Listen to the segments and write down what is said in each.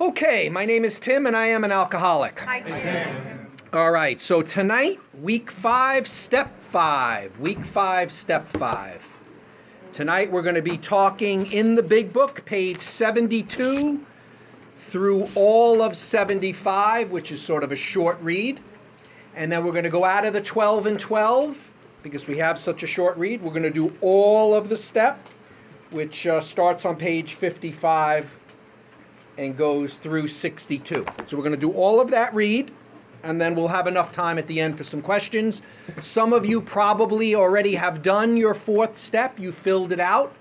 Okay, my name is Tim and I am an alcoholic. Hi, Tim. All right, so tonight, week 5, step 5. Week 5, step 5. Tonight we're going to be talking in the big book, page 72 through all of 75, which is sort of a short read. And then we're going to go out of the 12 and 12, because we have such a short read. We're going to do all of the step, which starts on page 55 and goes through 62. So we're going to do all of that read, and then we'll have enough time at the end for some questions. Some of you probably already have done your 4th step. You filled it out,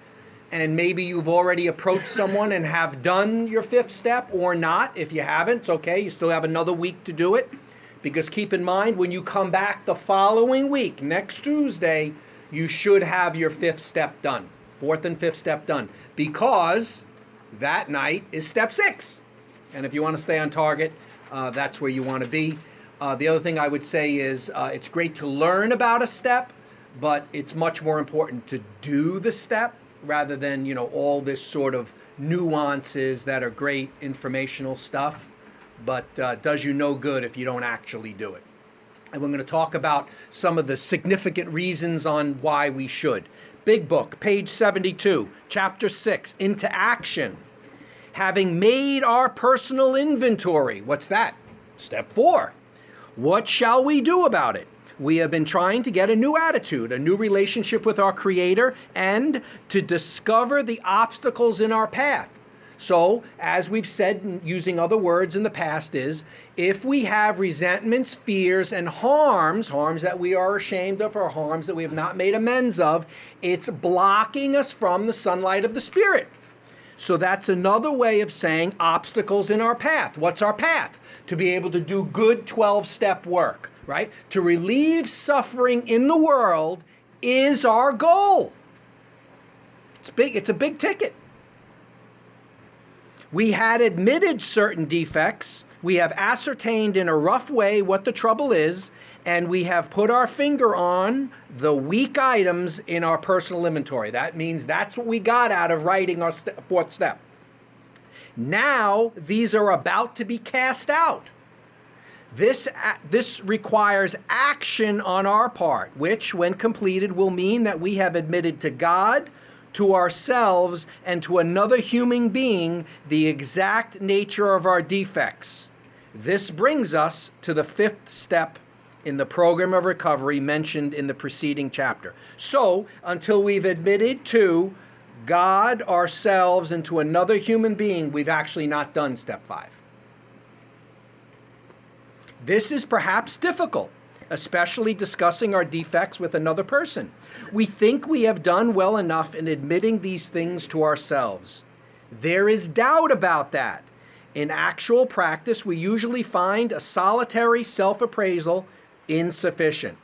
and maybe you've already approached someone and have done your 5th step or not. If you haven't, it's okay. You still have another week to do it, because keep in mind, when you come back the following week, next Tuesday, you should have your 5th step done, 4th and 5th step done, because that night is step 6. And if you want to stay on target, that's where you want to be. The other thing I would say is it's great to learn about a step, but it's much more important to do the step rather than, all this sort of nuances that are great informational stuff, but does you no good if you don't actually do it. And we're going to talk about some of the significant reasons on why we should. Big book, page 72, chapter 6, into action. Having made our personal inventory. What's that? Step 4. What shall we do about it? We have been trying to get a new attitude, a new relationship with our Creator, and to discover the obstacles in our path. So, as we've said using other words in the past, is if we have resentments, fears, and harms that we are ashamed of or harms that we have not made amends of, it's blocking us from the sunlight of the Spirit. So that's another way of saying obstacles in our path. What's our path? To be able to do good 12-step work, right? To relieve suffering in the world is our goal. It's big. It's a big ticket. We had admitted certain defects. We have ascertained in a rough way what the trouble is, and we have put our finger on the weak items in our personal inventory. That means that's what we got out of writing our 4th step. Now, these are about to be cast out. This requires action on our part, which, when completed, will mean that we have admitted to God, to ourselves, and to another human being the exact nature of our defects. This brings us to the 5th step in the program of recovery mentioned in the preceding chapter. So, until we've admitted to God, ourselves, and to another human being, we've actually not done step 5. This is perhaps difficult, especially discussing our defects with another person. We think we have done well enough in admitting these things to ourselves. There is doubt about that. In actual practice, we usually find a solitary self-appraisal insufficient.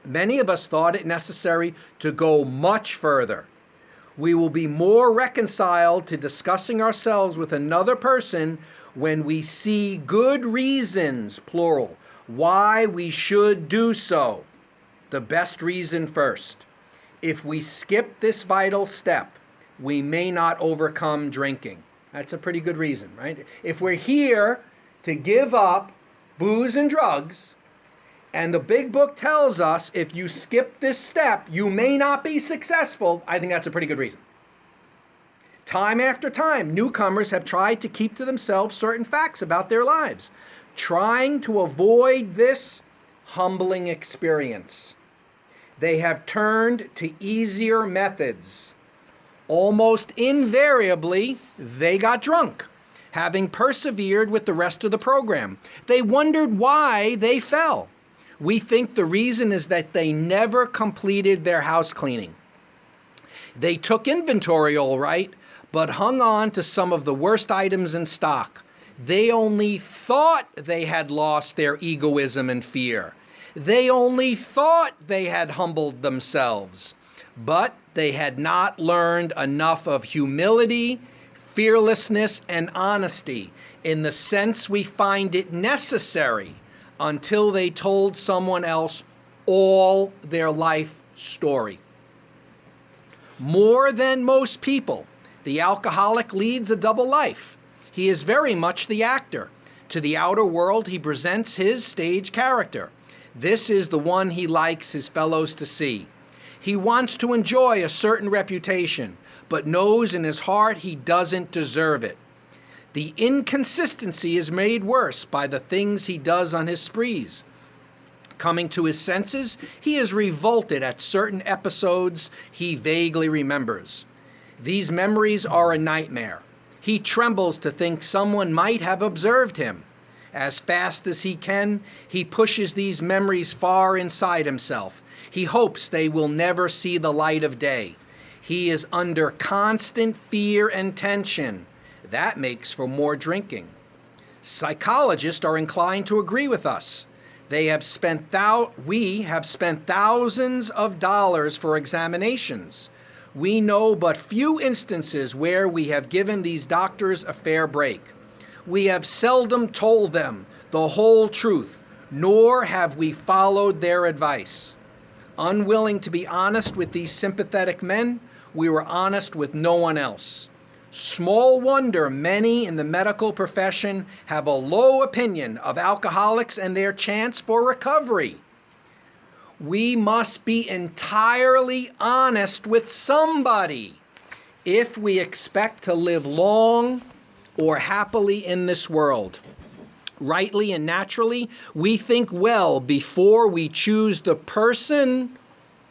Many of us thought it necessary to go much further. We will be more reconciled to discussing ourselves with another person when we see good reasons, plural, why we should do so. The best reason first. If we skip this vital step, we may not overcome drinking. That's a pretty good reason, right? If we're here to give up booze and drugs, and the big book tells us if you skip this step, you may not be successful, I think that's a pretty good reason. Time after time, newcomers have tried to keep to themselves certain facts about their lives, trying to avoid this humbling experience. They have turned to easier methods. Almost invariably, they got drunk, having persevered with the rest of the program. They wondered why they fell. We think the reason is that they never completed their house cleaning. They took inventory all right, but hung on to some of the worst items in stock. They only thought they had lost their egoism and fear. They only thought they had humbled themselves, but they had not learned enough of humility, fearlessness, and honesty in the sense we find it necessary until they told someone else all their life story. More than most people, the alcoholic leads a double life. He is very much the actor. To the outer world, he presents his stage character. This is the one he likes his fellows to see. He wants to enjoy a certain reputation, but knows in his heart he doesn't deserve it. The inconsistency is made worse by the things he does on his sprees. Coming to his senses, he is revolted at certain episodes he vaguely remembers. These memories are a nightmare. He trembles to think someone might have observed him. As fast as he can, he pushes these memories far inside himself. He hopes they will never see the light of day. He is under constant fear and tension. That makes for more drinking. Psychologists are inclined to agree with us. We have spent thousands of dollars for examinations. We know but few instances where we have given these doctors a fair break. We have seldom told them the whole truth, nor have we followed their advice. Unwilling to be honest with these sympathetic men, we were honest with no one else. Small wonder many in the medical profession have a low opinion of alcoholics and their chance for recovery. We must be entirely honest with somebody if we expect to live long or happily in this world. Rightly and naturally, we think well before we choose the person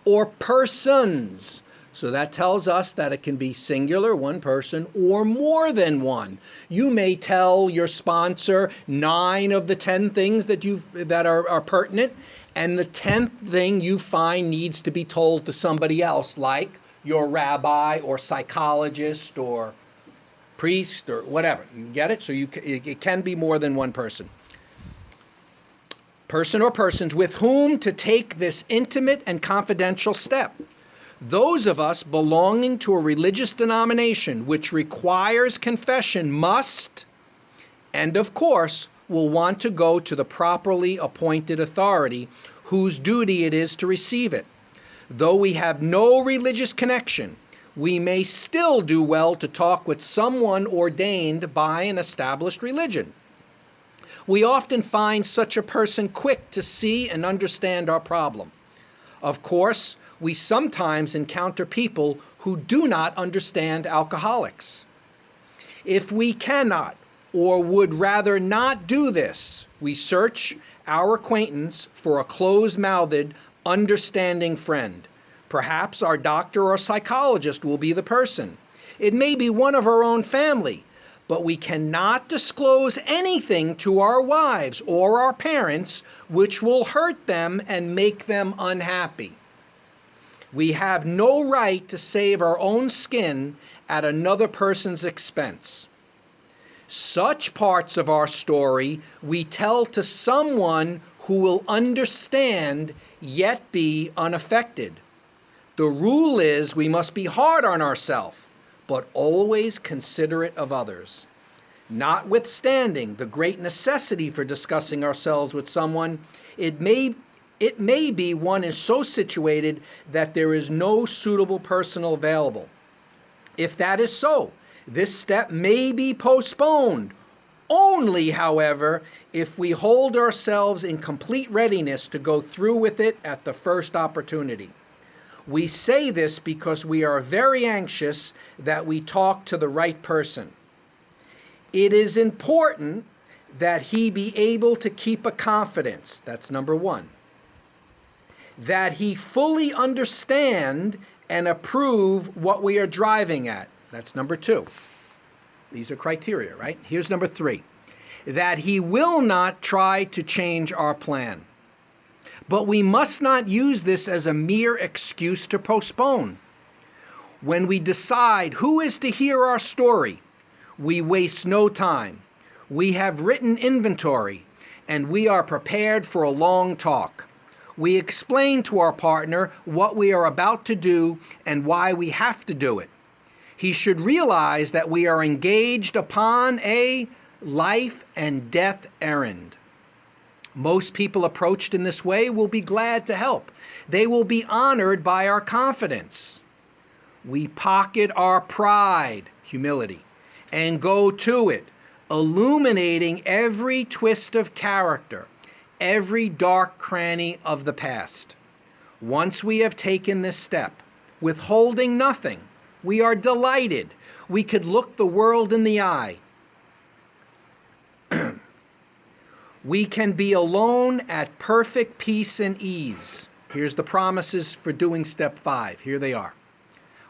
or persons. So that tells us that it can be singular, one person, or more than one. You may tell your sponsor 9 of the 10 things that are pertinent, and the 10th thing you find needs to be told to somebody else, like your rabbi or psychologist or priest or whatever. You get it? So it can be more than one person. Person or persons with whom to take this intimate and confidential step. Those of us belonging to a religious denomination which requires confession must, and of course, will want to go to the properly appointed authority whose duty it is to receive it. Though we have no religious connection, we may still do well to talk with someone ordained by an established religion. We often find such a person quick to see and understand our problem. Of course, we sometimes encounter people who do not understand alcoholics. If we cannot or would rather not do this, we search our acquaintance for a closed-mouthed, understanding friend. Perhaps our doctor or psychologist will be the person. It may be one of our own family, but we cannot disclose anything to our wives or our parents which will hurt them and make them unhappy. We have no right to save our own skin at another person's expense. Such parts of our story we tell to someone who will understand yet be unaffected. The rule is we must be hard on ourselves, but always considerate of others. Notwithstanding the great necessity for discussing ourselves with someone, it may be one is so situated that there is no suitable person available. If that is so, this step may be postponed. Only, however, if we hold ourselves in complete readiness to go through with it at the first opportunity. We say this because we are very anxious that we talk to the right person. It is important that he be able to keep a confidence. That's number one. That he fully understand and approve what we are driving at. That's number 2. These are criteria, right? Here's number 3. That he will not try to change our plan. But we must not use this as a mere excuse to postpone. When we decide who is to hear our story, we waste no time. We have written inventory, and we are prepared for a long talk. We explain to our partner what we are about to do and why we have to do it. He should realize that we are engaged upon a life and death errand. Most people approached in this way will be glad to help. They will be honored by our confidence. We pocket our pride, humility, and go to it, illuminating every twist of character, every dark cranny of the past. Once we have taken this step, withholding nothing, we are delighted. We could look the world in the eye. We can be alone at perfect peace and ease. Here's the promises for doing step 5. Here they are.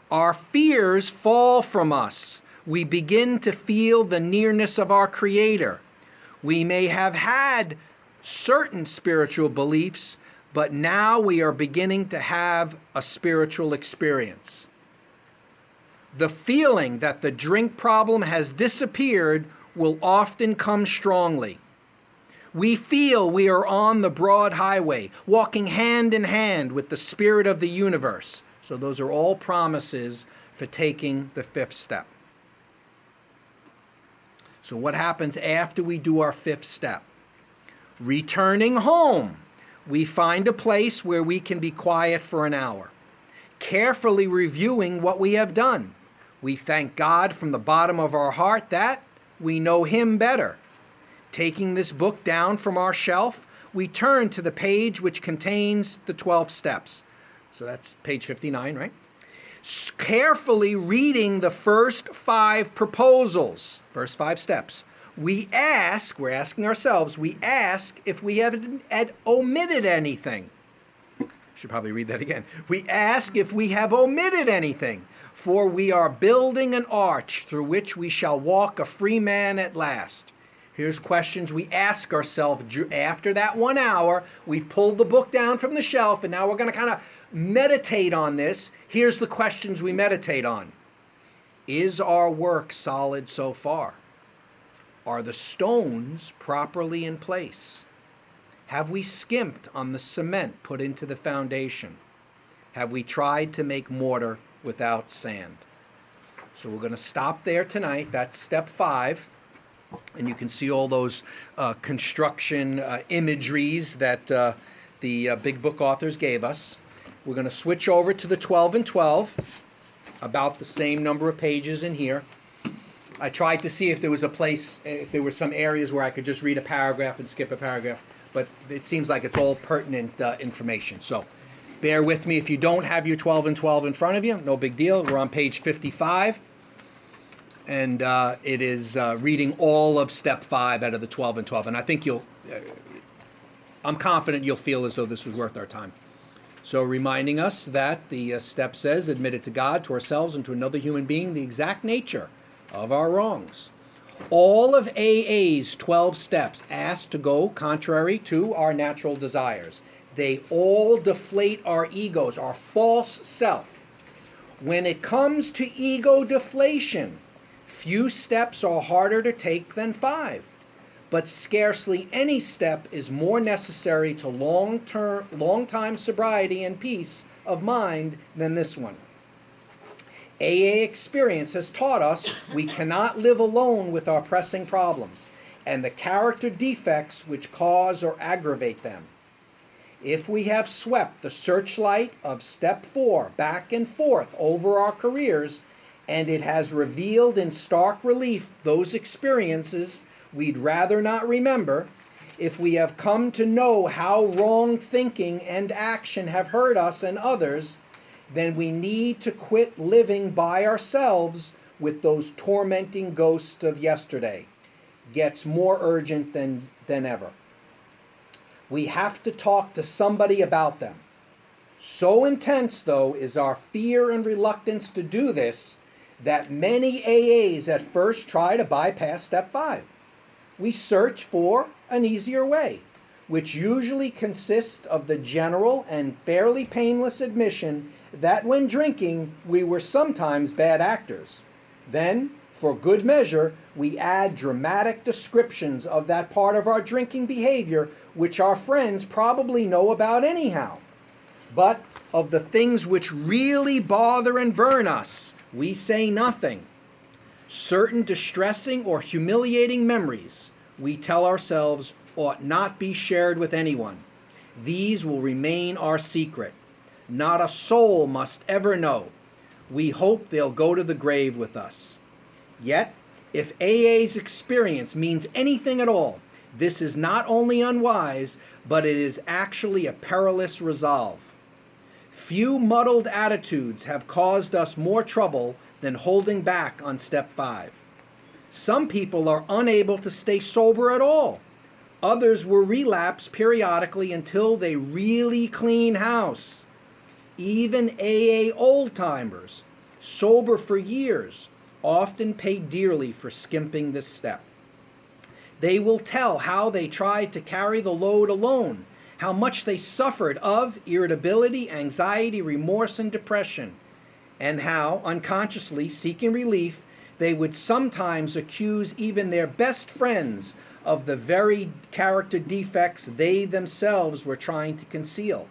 Our fears fall from us. We begin to feel the nearness of our Creator. We may have had certain spiritual beliefs, but now we are beginning to have a spiritual experience. The feeling that the drink problem has disappeared will often come strongly. We feel we are on the broad highway, walking hand in hand with the spirit of the universe. So those are all promises for taking the 5th step. So what happens after we do our 5th step? Returning home. We find a place where we can be quiet for an hour, carefully reviewing what we have done. We thank God from the bottom of our heart that we know Him better. Taking this book down from our shelf, we turn to the page which contains the 12 steps. So that's page 59, right? Carefully reading the first 5 proposals, first 5 steps. We're asking ourselves, we ask if we had omitted anything. Should probably read that again. We ask if we have omitted anything, for we are building an arch through which we shall walk a free man at last. Here's questions we ask ourselves after that 1 hour. We've pulled the book down from the shelf, and now we're going to kind of meditate on this. Here's the questions we meditate on. Is our work solid so far? Are the stones properly in place? Have we skimped on the cement put into the foundation? Have we tried to make mortar without sand? So we're going to stop there tonight. That's step 5. And you can see all those construction imageries that the big book authors gave us. We're going to switch over to the 12 and 12, about the same number of pages in here. I tried to see if there was a place, if there were some areas where I could just read a paragraph and skip a paragraph, but it seems like it's all pertinent information. So bear with me if you don't have your 12 and 12 in front of you. No big deal. We're on page 55. And it is reading all of step 5 out of the 12 and 12. And I think I'm confident you'll feel as though this was worth our time. So reminding us that the step says, admit it to God, to ourselves, and to another human being, the exact nature of our wrongs. All of AA's 12 steps ask to go contrary to our natural desires. They all deflate our egos, our false self. When it comes to ego deflation, few steps are harder to take than 5, but scarcely any step is more necessary to long-time sobriety and peace of mind than this one. AA experience has taught us we cannot live alone with our pressing problems and the character defects which cause or aggravate them. If we have swept the searchlight of step 4 back and forth over our careers, and it has revealed in stark relief those experiences we'd rather not remember, if we have come to know how wrong thinking and action have hurt us and others, then we need to quit living by ourselves with those tormenting ghosts of yesterday. Gets more urgent than ever. We have to talk to somebody about them. So intense, though, is our fear and reluctance to do this that many AAs at first try to bypass step 5. We search for an easier way, which usually consists of the general and fairly painless admission that when drinking, we were sometimes bad actors. Then, for good measure, we add dramatic descriptions of that part of our drinking behavior which our friends probably know about anyhow. But of the things which really bother and burn us, we say nothing. Certain distressing or humiliating memories, we tell ourselves, ought not be shared with anyone. These will remain our secret. Not a soul must ever know. We hope they'll go to the grave with us. Yet, If AA's experience means anything at all, this is not only unwise, but it is actually a perilous resolve. Few muddled attitudes have caused us more trouble than holding back on step 5. Some people are unable to stay sober at all. Others will relapse periodically until they really clean house. Even AA old-timers, sober for years, often pay dearly for skimping this step. They will tell how they tried to carry the load alone, how much they suffered of irritability, anxiety, remorse, and depression, and how, unconsciously seeking relief, they would sometimes accuse even their best friends of the very character defects they themselves were trying to conceal.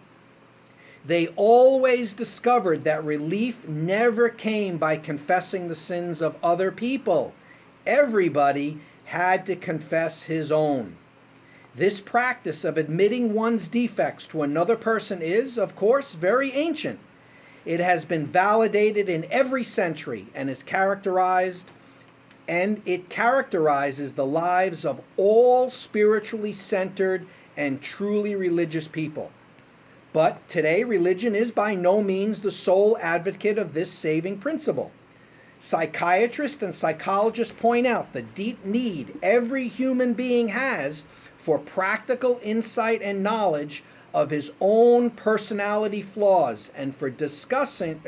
They always discovered that relief never came by confessing the sins of other people. Everybody had to confess his own. This practice of admitting one's defects to another person is, of course, very ancient. It has been validated in every century and it characterizes the lives of all spiritually centered and truly religious people. But today, religion is by no means the sole advocate of this saving principle. Psychiatrists and psychologists point out the deep need every human being has for practical insight and knowledge of his own personality flaws, and for a discussion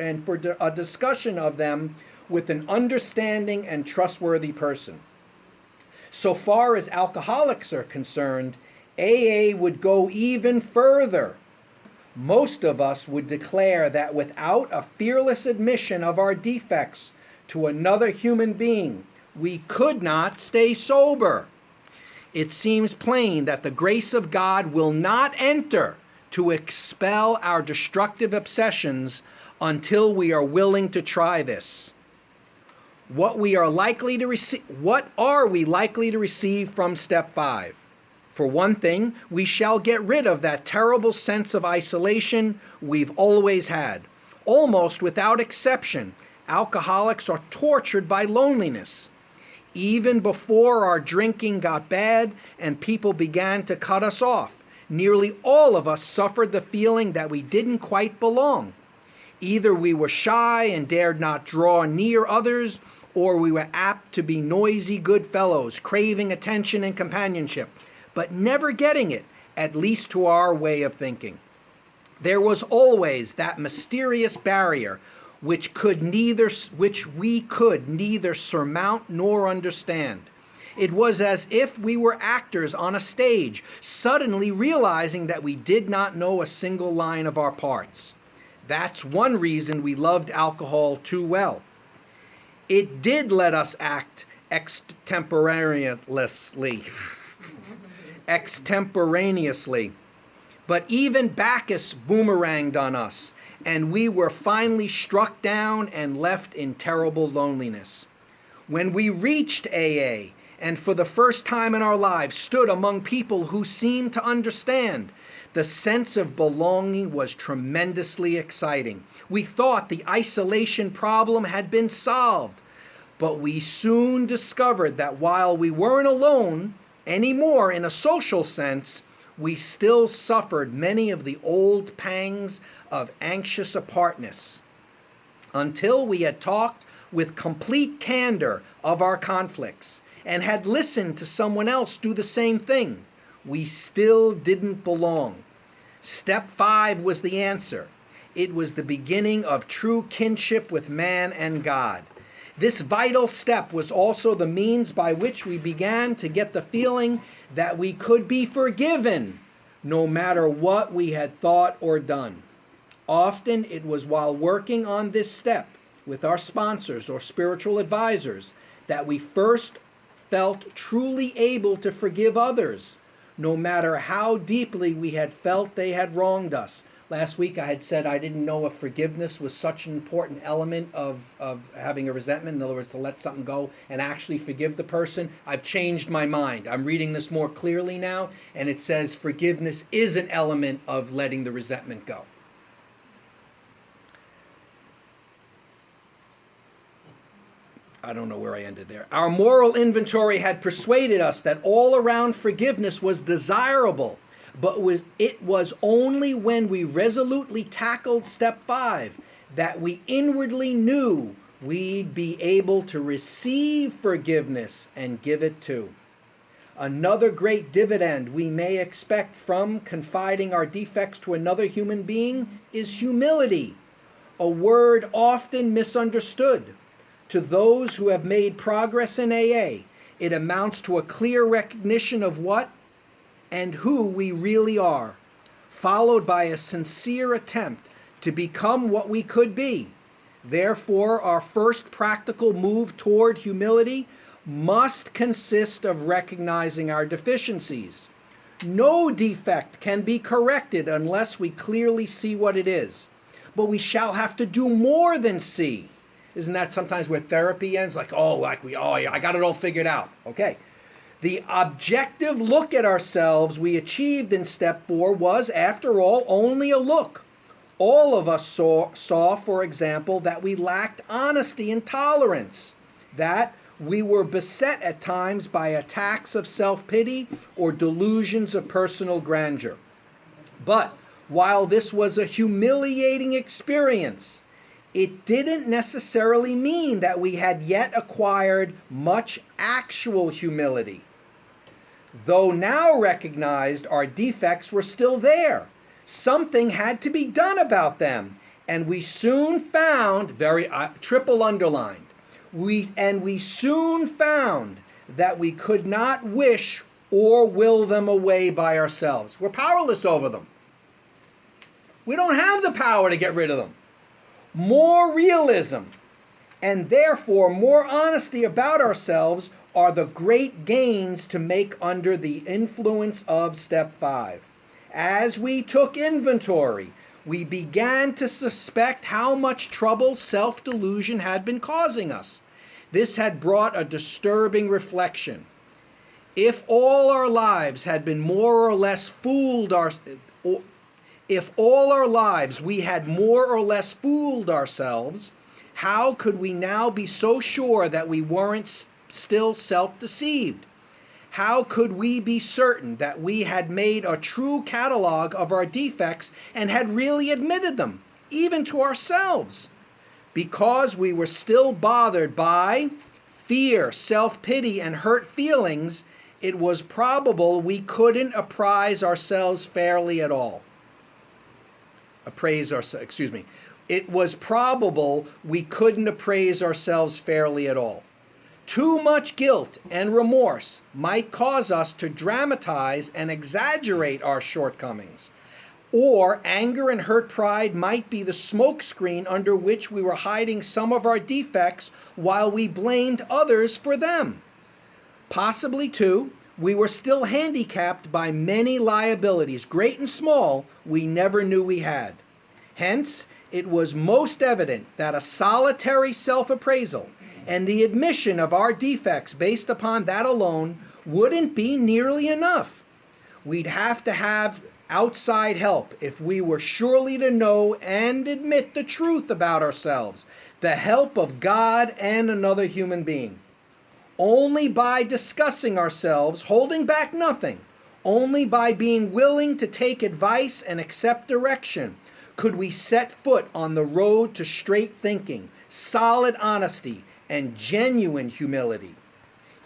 of them with an understanding and trustworthy person. So far as alcoholics are concerned, AA would go even further. Most of us would declare that without a fearless admission of our defects to another human being, we could not stay sober. It seems plain that the grace of God will not enter to expel our destructive obsessions until we are willing to try this. What are we likely to receive from step 5? For one thing, we shall get rid of that terrible sense of isolation we've always had. Almost without exception, alcoholics are tortured by loneliness. Even before our drinking got bad and people began to cut us off, nearly all of us suffered the feeling that we didn't quite belong. Either we were shy and dared not draw near others, or we were apt to be noisy good fellows, craving attention and companionship, but never getting it, at least to our way of thinking. There was always that mysterious barrier which we could neither surmount nor understand. It was as if we were actors on a stage, suddenly realizing that we did not know a single line of our parts. That's one reason we loved alcohol too well. It did let us act extemporaneously. But even Bacchus boomeranged on us, and we were finally struck down and left in terrible loneliness. When we reached AA, and for the first time in our lives stood among people who seemed to understand, the sense of belonging was tremendously exciting. We thought the isolation problem had been solved, but we soon discovered that while we weren't alone anymore in a social sense, we still suffered many of the old pangs of anxious apartness. Until we had talked with complete candor of our conflicts and had listened to someone else do the same thing, we still didn't belong. Step 5 was the answer. It was the beginning of true kinship with man and God. This vital step was also the means by which we began to get the feeling that we could be forgiven no matter what we had thought or done. Often it was while working on this step with our sponsors or spiritual advisors that we first felt truly able to forgive others, no matter how deeply we had felt they had wronged us. Last week I had said I didn't know if forgiveness was such an important element of having a resentment. In other words, to let something go and actually forgive the person. I've changed my mind. I'm reading this more clearly now, and it says forgiveness is an element of letting the resentment go. I don't know where I ended there. Our moral inventory had persuaded us that all-around forgiveness was desirable, but it was only when we resolutely tackled step 5 that we inwardly knew we'd be able to receive forgiveness and give it too. Another great dividend we may expect from confiding our defects to another human being is humility, a word often misunderstood. To those who have made progress in AA, it amounts to a clear recognition of what and who we really are, followed by a sincere attempt to become what we could be. Therefore, our first practical move toward humility must consist of recognizing our deficiencies. No defect can be corrected unless we clearly see what it is. But we shall have to do more than see. Isn't that sometimes where therapy ends? Like, yeah, I got it all figured out. Okay. The objective look at ourselves we achieved in step 4 was, after all, only a look. All of us saw, for example, that we lacked honesty and tolerance, that we were beset at times by attacks of self-pity or delusions of personal grandeur. But while this was a humiliating experience, it didn't necessarily mean that we had yet acquired much actual humility. Though now recognized, our defects were still there. Something had to be done about them, and we soon found, triple underlined, we soon found that we could not wish or will them away by ourselves. We're powerless over them. We don't have the power to get rid of them. More realism, and therefore more honesty about ourselves, are the great gains to make under the influence of step 5. As we took inventory, we began to suspect how much trouble self-delusion had been causing us. This had brought a disturbing reflection. If all our lives had been more or less if all our lives we had more or less fooled ourselves, how could we now be so sure that we weren't still self-deceived? How could we be certain that we had made a true catalog of our defects and had really admitted them, even to ourselves? Because we were still bothered by fear, self-pity, and hurt feelings, it was probable we couldn't appraise ourselves fairly at all. It was probable we couldn't appraise ourselves fairly at all. Too much guilt and remorse might cause us to dramatize and exaggerate our shortcomings. Or anger and hurt pride might be the smokescreen under which we were hiding some of our defects while we blamed others for them. Possibly, too, we were still handicapped by many liabilities, great and small, we never knew we had. Hence, it was most evident that a solitary self-appraisal and the admission of our defects based upon that alone wouldn't be nearly enough. We'd have to have outside help if we were surely to know and admit the truth about ourselves, the help of God and another human being. Only by discussing ourselves, holding back nothing, only by being willing to take advice and accept direction, could we set foot on the road to straight thinking, solid honesty, and genuine humility.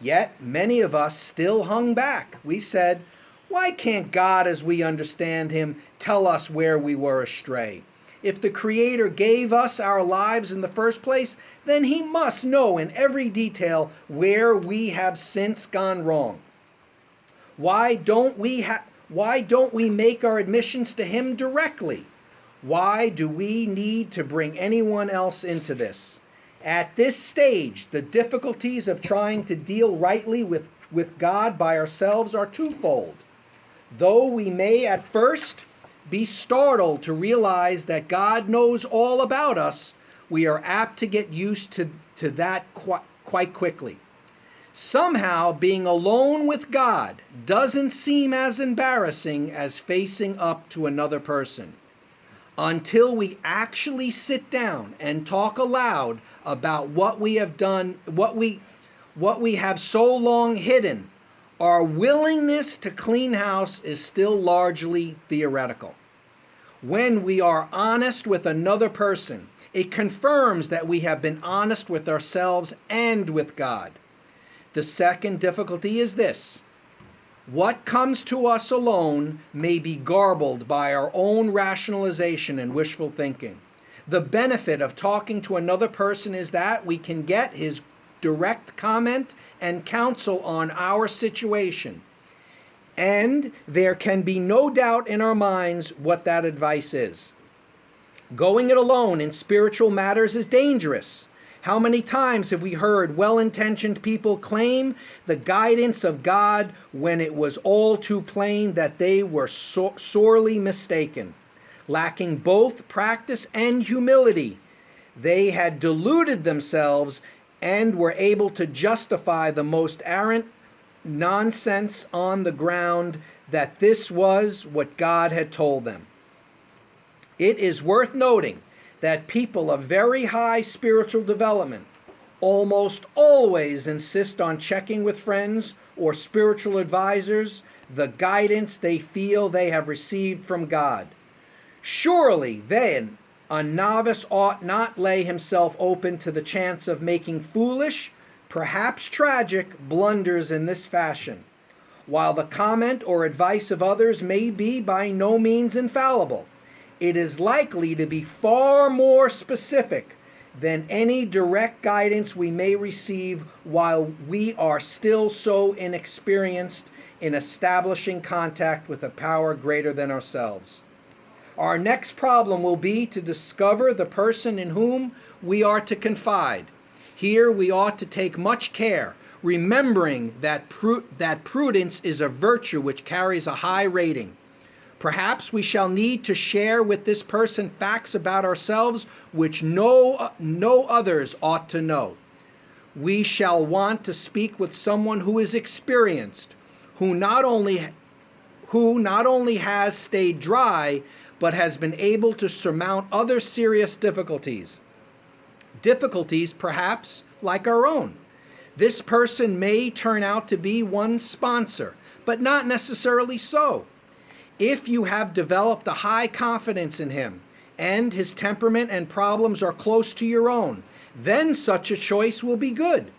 Yet many of us still hung back. We said, why can't God, as we understand him, tell us where we were astray? If the Creator gave us our lives in the first place, then he must know in every detail where we have since gone wrong. Why don't we make our admissions to him directly? Why do we need to bring anyone else into this? At this stage, the difficulties of trying to deal rightly with God by ourselves are twofold. Though we may at first be startled to realize that God knows all about us, we are apt to get used to that quite quickly. Somehow, being alone with God doesn't seem as embarrassing as facing up to another person. until we actually sit down and talk aloud about what we have done, what we have so long hidden, our willingness to clean house is still largely theoretical. When we are honest with another person, it confirms that we have been honest with ourselves and with God. The second difficulty is this: what comes to us alone may be garbled by our own rationalization and wishful thinking. The benefit of talking to another person is that we can get his direct comment and counsel on our situation. And there can be no doubt in our minds what that advice is. Going it alone in spiritual matters is dangerous. How many times have we heard well-intentioned people claim the guidance of God when it was all too plain that they were sorely mistaken? Lacking both practice and humility, they had deluded themselves and were able to justify the most arrant nonsense on the ground that this was what God had told them. It is worth noting that people of very high spiritual development almost always insist on checking with friends or spiritual advisors the guidance they feel they have received from God. Surely then a novice ought not lay himself open to the chance of making foolish, perhaps tragic, blunders in this fashion. While the comment or advice of others may be by no means infallible, it is likely to be far more specific than any direct guidance we may receive while we are still so inexperienced in establishing contact with a power greater than ourselves. Our next problem will be to discover the person in whom we are to confide. Here we ought to take much care, remembering that prudence is a virtue which carries a high rating. Perhaps we shall need to share with this person facts about ourselves which no others ought to know. We shall want to speak with someone who is experienced, who not only has stayed dry, but has been able to surmount other serious difficulties. Difficulties, perhaps, like our own. This person may turn out to be one's sponsor, but not necessarily so. If you have developed a high confidence in him, and his temperament and problems are close to your own, then such a choice will be good.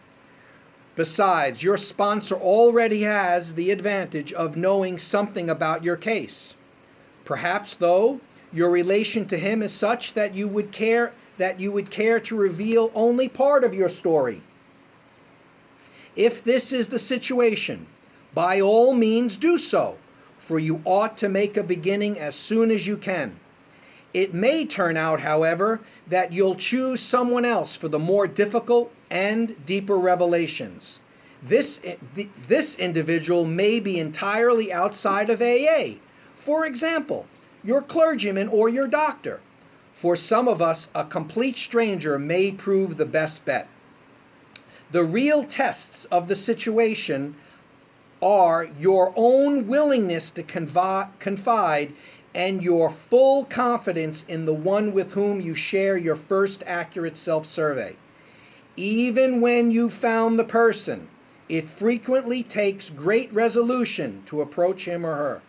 Besides, your sponsor already has the advantage of knowing something about your case. Perhaps, though, your relation to him is such that you would care to reveal only part of your story. If this is the situation, by all means do so, for you ought to make a beginning as soon as you can. It may turn out, however, that you'll choose someone else for the more difficult and deeper revelations. This individual may be entirely outside of AA. For example, your clergyman or your doctor. For some of us, a complete stranger may prove the best bet. The real tests of the situation are your own willingness to confide and your full confidence in the one with whom you share your first accurate self-survey. Even when you've found the person, it frequently takes great resolution to approach him or her.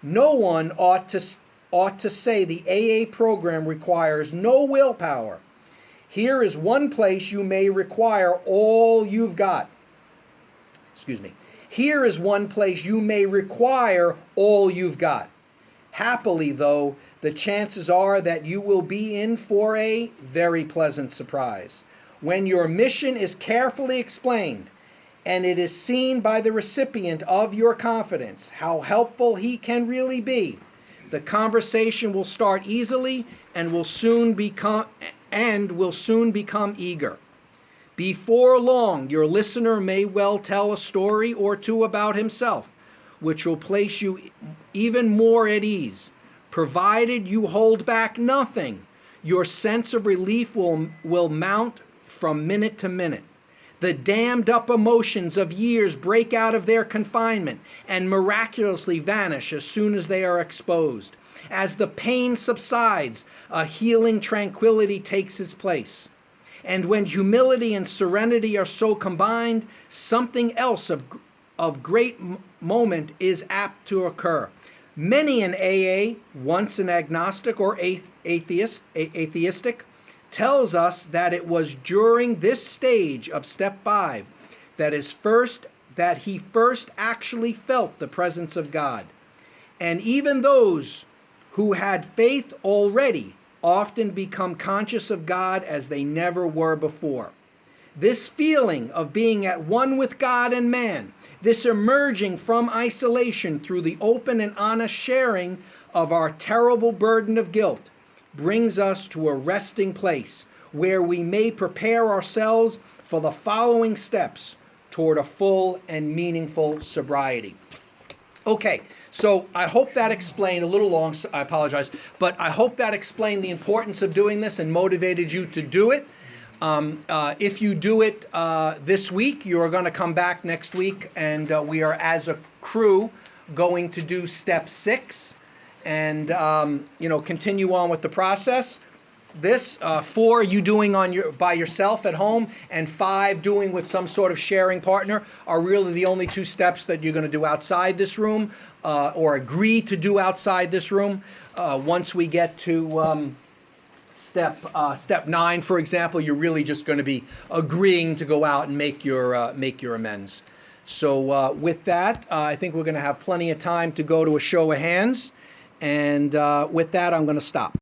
No one ought to say the AA program requires no willpower. Here is one place you may require all you've got. Here is one place you may require all you've got. Happily, though, the chances are that you will be in for a very pleasant surprise. When your mission is carefully explained, and it is seen by the recipient of your confidence how helpful he can really be, the conversation will start easily and will soon become eager. Before long, your listener may well tell a story or two about himself, which will place you even more at ease. Provided you hold back nothing, your sense of relief will mount from minute to minute. The dammed up emotions of years break out of their confinement and miraculously vanish as soon as they are exposed. As the pain subsides, a healing tranquility takes its place. And when humility and serenity are so combined, something else of great moment is apt to occur. Many in AA, once an agnostic or atheistic, tells us that it was during this stage of step 5 that he first actually felt the presence of God. And even those who had faith already often become conscious of God as they never were before. This feeling of being at one with God and man, this emerging from isolation through the open and honest sharing of our terrible burden of guilt, brings us to a resting place where we may prepare ourselves for the following steps toward a full and meaningful sobriety. Okay, so I hope that explained, a little long, I apologize, but I hope that explained the importance of doing this and motivated you to do it. If you do it this week, you are going to come back next week, and we are, as a crew, going to do step 6 and continue on with the process. This 4 you doing by yourself at home, and 5 doing with some sort of sharing partner are really the only 2 steps that you're going to do outside this room, or agree to do outside this room. Once we get to step 9, for example, you're really just going to be agreeing to go out and make your amends. So with that, I think we're going to have plenty of time to go to a show of hands, and with that, I'm going to stop.